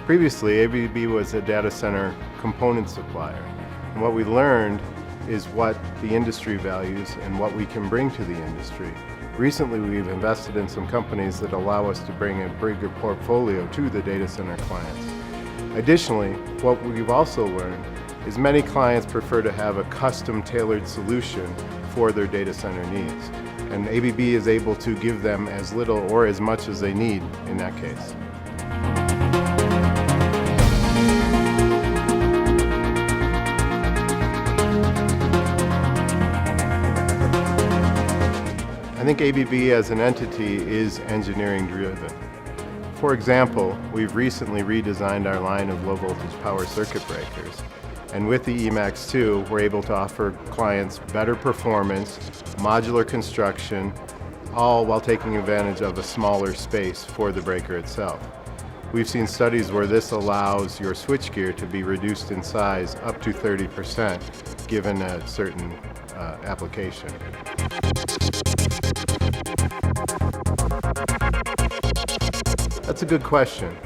Previously, ABB was a data center component supplier. And what we learned is what the industry values and what we can bring to the industry. Recently, we've invested in some companies that allow us to bring a bigger portfolio to the data center clients. Additionally, what we've also learned is many clients prefer to have a custom tailored solution for their data center needs. And ABB is able to give them as little or as much as they need in that case. I think ABB as an entity is engineering driven. For example, we've recently redesigned our line of low voltage power circuit breakers. And with the Emax 2, we're able to offer clients better performance, modular construction, all while taking advantage of a smaller space for the breaker itself. We've seen studies where this allows your switchgear to be reduced in size up to 30% given a certain application. That's a good question.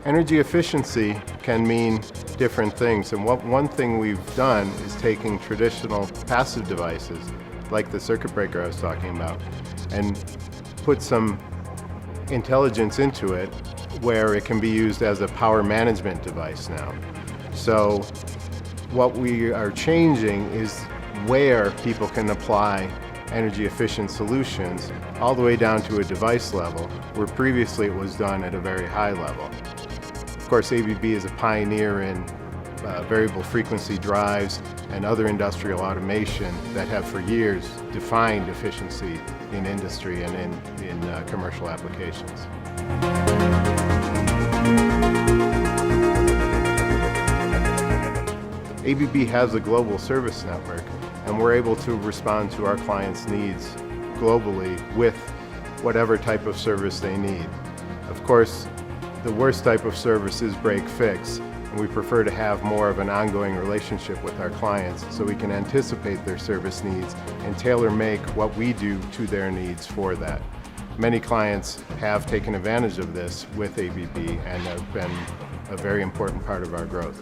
Energy efficiency can mean different things, and one thing we've done is taking traditional passive devices, like the circuit breaker I was talking about, and put some intelligence into it where it can be used as a power management device now. So what we are changing is where people can apply energy efficient solutions all the way down to a device level, where previously it was done at a very high level. Of course, ABB is a pioneer in variable frequency drives and other industrial automation that have for years defined efficiency in industry and in commercial applications. ABB has a global service network, and we're able to respond to our clients' needs globally with whatever type of service they need. Of course, the worst type of service is break-fix, and we prefer to have more of an ongoing relationship with our clients so we can anticipate their service needs and tailor-make what we do to their needs for that. Many clients have taken advantage of this with ABB and have been a very important part of our growth.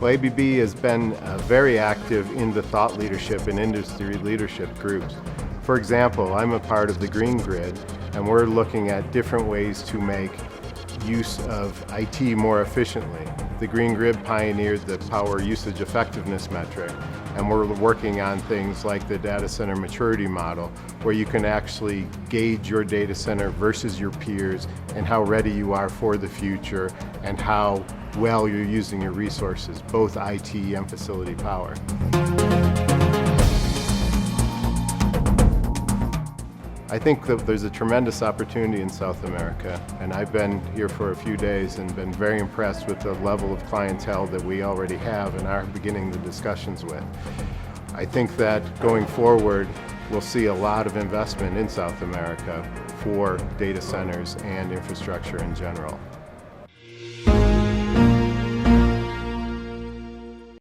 Well, ABB has been very active in the thought leadership and industry leadership groups. For example, I'm a part of the Green Grid, and we're looking at different ways to make use of IT more efficiently. The Green Grid pioneered the power usage effectiveness metric, and we're working on things like the data center maturity model, where you can actually gauge your data center versus your peers and how ready you are for the future and how well you're using your resources, both IT and facility power. I think that there's a tremendous opportunity in South America, and I've been here for a few days and been very impressed with the level of clientele that we already have and are beginning the discussions with. I think that going forward, we'll see a lot of investment in South America for data centers and infrastructure in general.